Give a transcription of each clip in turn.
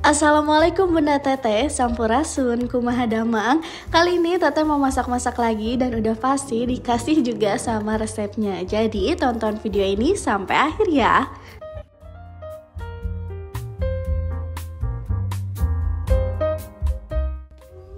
Assalamualaikum Bunda Teteh, Sampurasun, kumaha damang. Kali ini Teteh mau masak-masak lagi dan udah pasti dikasih juga sama resepnya. Jadi tonton video ini sampai akhir ya.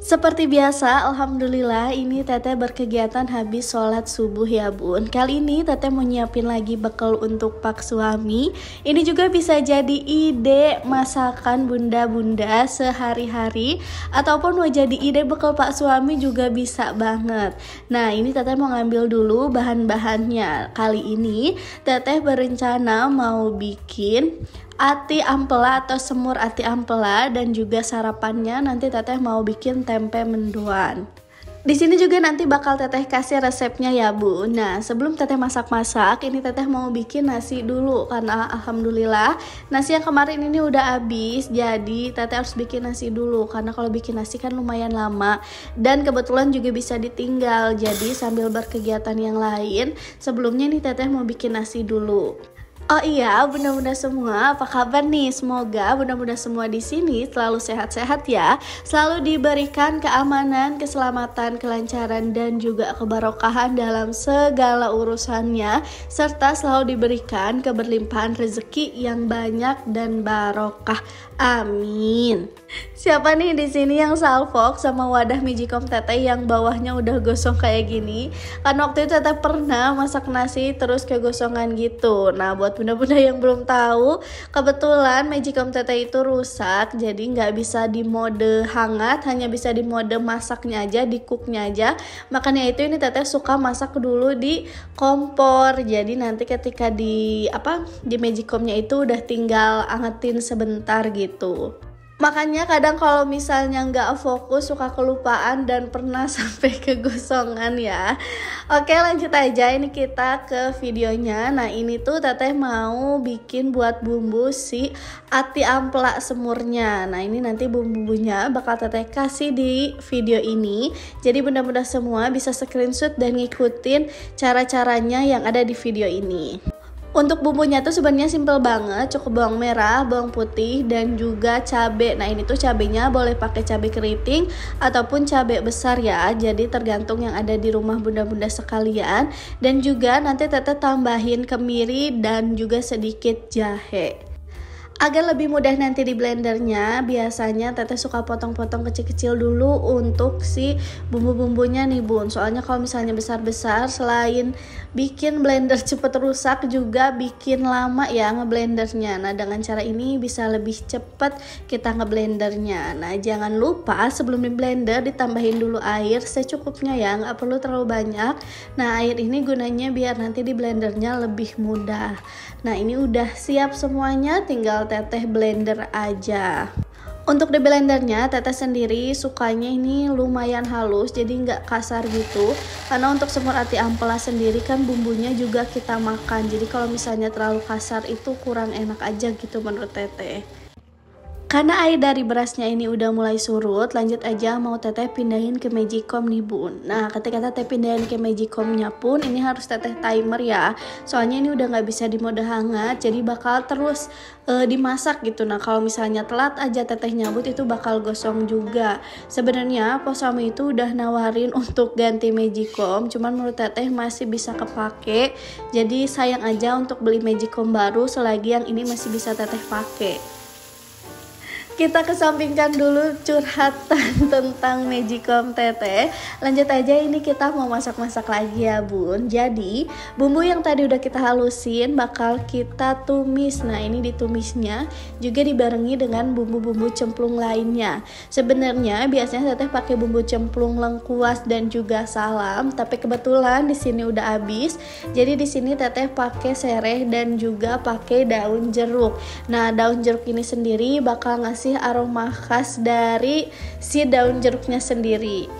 Seperti biasa, alhamdulillah ini Teteh berkegiatan habis sholat subuh ya bun. Kali ini Teteh mau nyiapin lagi bekal untuk pak suami. Ini juga bisa jadi ide masakan bunda-bunda sehari-hari, ataupun mau jadi ide bekal pak suami juga bisa banget. Nah ini Teteh mau ngambil dulu bahan-bahannya. Kali ini Teteh berencana mau bikin ati ampela atau semur ati ampela, dan juga sarapannya nanti Teteh mau bikin tempe mendoan. Di sini juga nanti bakal Teteh kasih resepnya ya Bu. Nah sebelum Teteh masak-masak, ini Teteh mau bikin nasi dulu karena alhamdulillah nasi yang kemarin ini udah habis. Jadi Teteh harus bikin nasi dulu karena kalau bikin nasi kan lumayan lama dan kebetulan juga bisa ditinggal. Jadi sambil berkegiatan yang lain, sebelumnya nih Teteh mau bikin nasi dulu. Oh iya, bunda-bunda semua, apa kabar nih? Semoga bunda-bunda semua di sini selalu sehat-sehat ya, selalu diberikan keamanan, keselamatan, kelancaran, dan juga kebarokahan dalam segala urusannya, serta selalu diberikan keberlimpahan rezeki yang banyak dan barokah. Amin. Siapa nih di sini yang salfok sama wadah Magicom Teteh yang bawahnya udah gosong kayak gini? Karena waktu itu Teteh pernah masak nasi terus kegosongan gitu. Nah buat bunda-bunda yang belum tahu, kebetulan Magicom Teteh itu rusak, jadi nggak bisa di mode hangat, hanya bisa di mode masaknya aja, di cooknya aja. Makanya itu ini Teteh suka masak dulu di kompor. Jadi nanti ketika di Magicomnya itu udah tinggal angetin sebentar gitu. Makanya kadang kalau misalnya nggak fokus suka kelupaan dan pernah sampai kegosongan ya. Oke lanjut aja, ini kita ke videonya. Nah ini tuh Teteh mau bikin buat bumbu si ati ampela semurnya. Nah ini nanti bumbu-bumbunya bakal Teteh kasih di video ini. Jadi bunda-bunda semua bisa screenshot dan ngikutin cara-caranya yang ada di video ini. Untuk bumbunya tuh sebenarnya simple banget, cukup bawang merah, bawang putih, dan juga cabai. Nah ini tuh cabenya boleh pakai cabai keriting ataupun cabai besar ya, jadi tergantung yang ada di rumah bunda-bunda sekalian. Dan juga nanti Teteh tambahin kemiri dan juga sedikit jahe. Agar lebih mudah nanti di blendernya, biasanya Teteh suka potong-potong kecil-kecil dulu untuk si bumbu-bumbunya nih bun. Soalnya kalau misalnya besar-besar, selain bikin blender cepet rusak, juga bikin lama ya ngeblendernya. Nah dengan cara ini bisa lebih cepet kita ngeblendernya. Nah jangan lupa sebelum di blender ditambahin dulu air secukupnya ya, nggak perlu terlalu banyak. Nah air ini gunanya biar nanti di blendernya lebih mudah. Nah ini udah siap semuanya, tinggal Teteh blender aja. Untuk di blendernya Teteh sendiri sukanya ini lumayan halus, jadi nggak kasar gitu. Karena untuk semur ati ampela sendiri kan bumbunya juga kita makan, jadi kalau misalnya terlalu kasar itu kurang enak aja gitu menurut Teteh. Karena air dari berasnya ini udah mulai surut, lanjut aja mau Teteh pindahin ke Magicom nih bun. Nah ketika Teteh pindahin ke Magicomnya pun ini harus Teteh timer ya, soalnya ini udah nggak bisa di mode hangat, jadi bakal terus dimasak gitu. Nah kalau misalnya telat aja Teteh nyabut itu bakal gosong juga. Sebenarnya pos suami itu udah nawarin untuk ganti Magicom, cuman menurut Teteh masih bisa kepake, jadi sayang aja untuk beli Magicom baru selagi yang ini masih bisa Teteh pakai. Kita kesampingkan dulu curhatan tentang Magicom Teteh. Lanjut aja, ini kita mau masak-masak lagi ya bun. Jadi bumbu yang tadi udah kita halusin bakal kita tumis. Nah ini ditumisnya juga dibarengi dengan bumbu-bumbu cemplung lainnya. Sebenarnya biasanya Teteh pakai bumbu cemplung lengkuas dan juga salam, tapi kebetulan di sini udah habis. Jadi di sini Teteh pakai sereh dan juga pakai daun jeruk. Nah daun jeruk ini sendiri bakal ngasih aroma khas dari si daun jeruknya sendiri.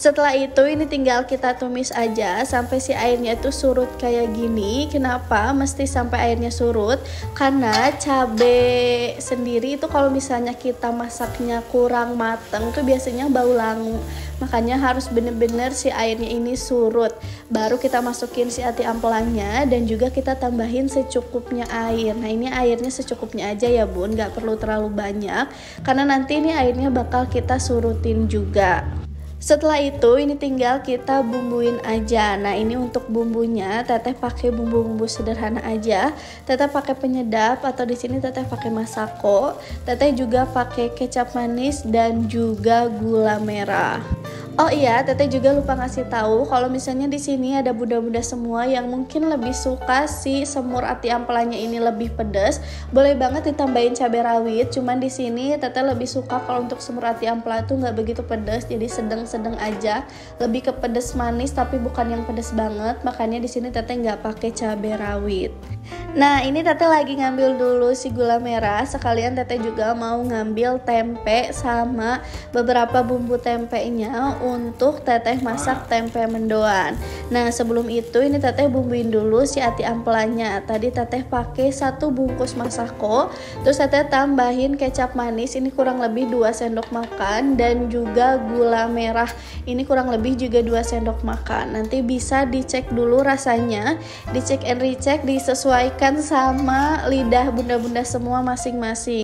Setelah itu ini tinggal kita tumis aja sampai si airnya itu surut kayak gini. Kenapa mesti sampai airnya surut? Karena cabai sendiri itu kalau misalnya kita masaknya kurang mateng tuh biasanya bau langu. Makanya harus bener-bener si airnya ini surut. Baru kita masukin si ati ampelanya dan juga kita tambahin secukupnya air. Nah ini airnya secukupnya aja ya bun, gak perlu terlalu banyak. Karena nanti ini airnya bakal kita surutin juga. Setelah itu ini tinggal kita bumbuin aja. Nah ini untuk bumbunya teteh pakai bumbu-bumbu sederhana aja. Teteh pakai penyedap atau di sini teteh pakai masako. Teteh juga pakai kecap manis dan juga gula merah. Oh iya, teteh juga lupa ngasih tahu kalau misalnya di sini ada bunda-bunda semua yang mungkin lebih suka si semur ati ampelannya ini lebih pedas, boleh banget ditambahin cabai rawit. Cuman di sini teteh lebih suka kalau untuk semur ati ampela itu nggak begitu pedas, jadi sedang-sedang aja, lebih ke pedas manis tapi bukan yang pedas banget. Makanya di sini teteh nggak pakai cabai rawit. Nah ini teteh lagi ngambil dulu si gula merah, sekalian teteh juga mau ngambil tempe sama beberapa bumbu tempenya untuk teteh masak tempe mendoan. Nah sebelum itu ini teteh bumbuin dulu si ati ampelanya. Tadi teteh pakai 1 bungkus masako, terus teteh tambahin kecap manis ini kurang lebih 2 sendok makan dan juga gula merah ini kurang lebih juga 2 sendok makan. Nanti bisa dicek dulu rasanya, dicek and recheck, disesuaikan sama lidah bunda-bunda semua masing-masing.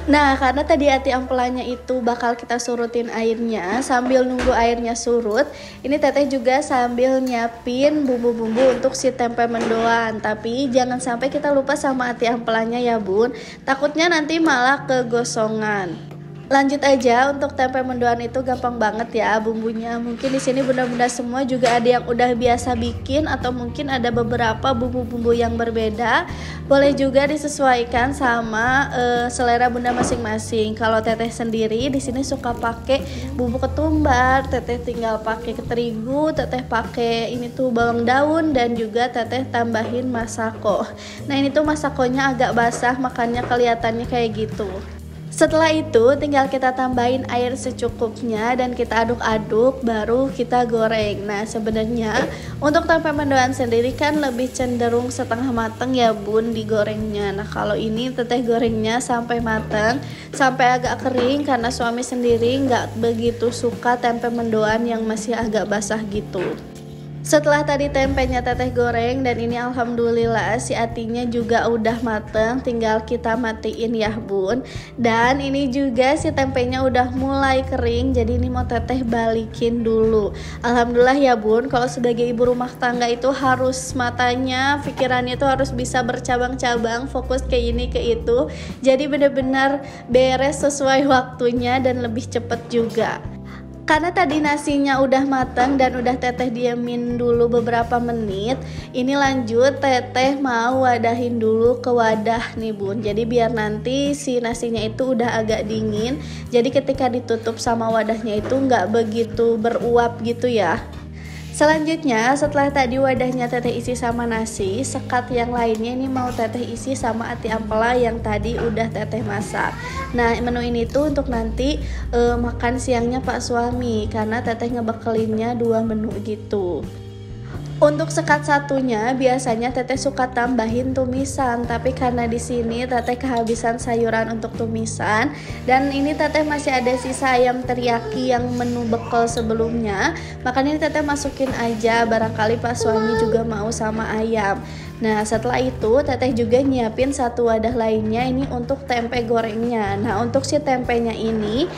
Nah karena tadi ati ampelanya itu bakal kita surutin airnya, sambil nunggu airnya surut ini teteh juga sambil nyiapin bumbu-bumbu untuk si tempe mendoan. Tapi jangan sampai kita lupa sama ati ampelanya ya bun, takutnya nanti malah kegosongan. Lanjut aja, untuk tempe mendoan itu gampang banget ya bumbunya. Mungkin di sini bunda-bunda semua juga ada yang udah biasa bikin atau mungkin ada beberapa bumbu-bumbu yang berbeda. Boleh juga disesuaikan sama selera bunda masing-masing. Kalau teteh sendiri di sini suka pakai bumbu ketumbar, teteh tinggal pakai terigu, teteh pakai ini tuh bawang daun dan juga teteh tambahin masako. Nah ini tuh masakonya agak basah makanya kelihatannya kayak gitu. Setelah itu tinggal kita tambahin air secukupnya dan kita aduk-aduk baru kita goreng. Nah sebenarnya untuk tempe mendoan sendiri kan lebih cenderung setengah mateng ya bun digorengnya. Nah kalau ini teteh gorengnya sampai mateng, sampai agak kering karena suami sendiri nggak begitu suka tempe mendoan yang masih agak basah gitu. Setelah tadi tempenya teteh goreng dan ini alhamdulillah si atinya juga udah mateng, tinggal kita matiin ya bun. Dan ini juga si tempenya udah mulai kering, jadi ini mau teteh balikin dulu. Alhamdulillah ya bun, kalau sebagai ibu rumah tangga itu harus matanya, pikirannya itu harus bisa bercabang-cabang, fokus ke ini ke itu. Jadi bener-bener beres sesuai waktunya dan lebih cepet juga. Karena tadi nasinya udah matang dan udah teteh diamin dulu beberapa menit, ini lanjut teteh mau wadahin dulu ke wadah nih bun. Jadi biar nanti si nasinya itu udah agak dingin, jadi ketika ditutup sama wadahnya itu nggak begitu beruap gitu ya. Selanjutnya setelah tadi wadahnya teteh isi sama nasi, sekat yang lainnya ini mau teteh isi sama ati ampela yang tadi udah teteh masak. Nah menu ini tuh untuk nanti makan siangnya pak suami, karena teteh ngebekelinnya 2 menu gitu. Untuk sekat satunya biasanya teteh suka tambahin tumisan, tapi karena di sini teteh kehabisan sayuran untuk tumisan dan ini teteh masih ada sisa ayam teriyaki yang menu bekal sebelumnya, makanya teteh masukin aja, barangkali pak suami juga mau sama ayam. Nah setelah itu teteh juga nyiapin 1 wadah lainnya ini untuk tempe gorengnya. Nah untuk si tempenya ini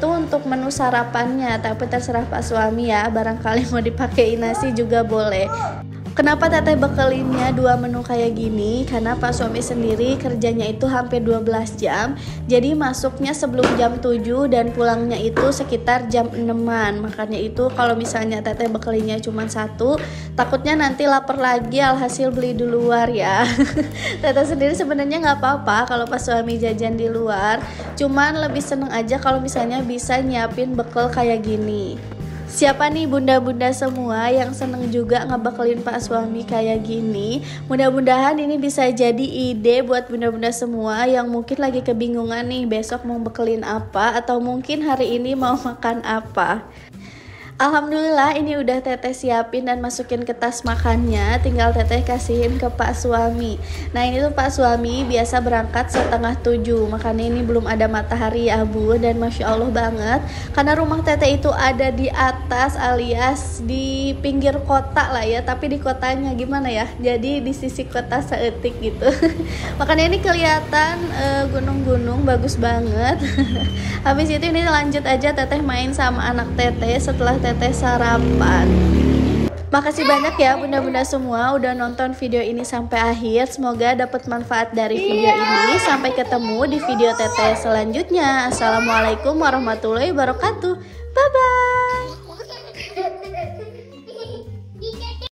tuh untuk menu sarapannya, tapi terserah pak suami ya, barangkali mau dipakai nasi juga boleh. Kenapa teteh bekelinnya 2 menu kayak gini? Karena pak suami sendiri kerjanya itu hampir 12 jam, jadi masuknya sebelum jam 7 dan pulangnya itu sekitar jam 6-an. Makanya itu kalau misalnya teteh bekelinnya cuma 1, takutnya nanti lapar lagi alhasil beli di luar ya. Teteh sendiri sebenarnya nggak apa-apa kalau pas suami jajan di luar, cuman lebih seneng aja kalau misalnya bisa nyiapin bekal kayak gini. Siapa nih bunda-bunda semua yang seneng juga ngebekelin pak suami kayak gini? Mudah-mudahan ini bisa jadi ide buat bunda-bunda semua yang mungkin lagi kebingungan nih besok mau bekelin apa atau mungkin hari ini mau makan apa. Alhamdulillah ini udah teteh siapin dan masukin ke tas makannya. Tinggal teteh kasihin ke Pak Suami. Nah ini tuh Pak Suami biasa berangkat 6:30. Makanya ini belum ada matahari ya Bu. Dan Masya Allah banget, karena rumah teteh itu ada di atas alias di pinggir kota lah ya. Tapi di kotanya gimana ya, jadi di sisi kota seetik gitu. Makanya ini kelihatan gunung-gunung bagus banget. Habis itu ini lanjut aja teteh main sama anak teteh setelah teteh sarapan. Makasih banyak ya bunda-bunda semua udah nonton video ini sampai akhir. Semoga dapat manfaat dari video ini. Sampai ketemu di video teteh selanjutnya. Assalamualaikum warahmatullahi wabarakatuh. Bye bye.